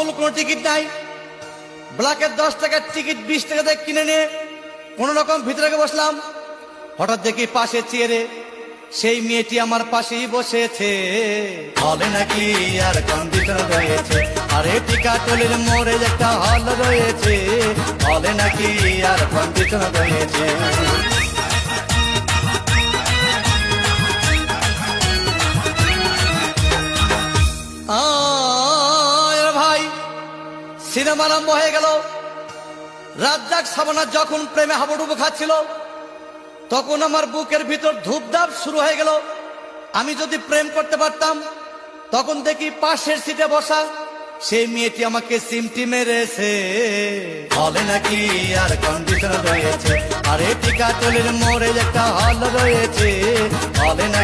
অমূল কোনো টিকিট নাই। ব্ল্যাকের 10 টাকার টিকিট 20 টাকা দিয়ে কিনে নিয়ে কোন রকম ভিতরে বসলাম। হঠাৎ দেখি পাশে চেয়ারে সেই মেয়েটি আমার পাশেই বসেছে। হলে নাকি আর কন্ডিশন রয়েছে, আরে টিকাটলের মোড়ে একটা হল রয়েছে। হলে নাকি আর কন্ডিশন রয়েছে। ভাই সিনেমা আরম্ভ হয়ে গেল। রাজ্জাক সাবানা যখন প্রেমে হাবুডুবু খাচ্ছিল, তখন আমার বুকের ভিতর ধূপধাপ শুরু হয়ে গেল। আমি যদি প্রেম করতে পারতাম। তখন দেখি পাশের সিটে বসা সেই মেয়েটি আমাকে সিমটি মেরেছে। হলে নাকি আর কন্ডিশন রয়েছে, আরে টিকাটলের মোড়ে একটা হল রয়েছে। হলে নাকি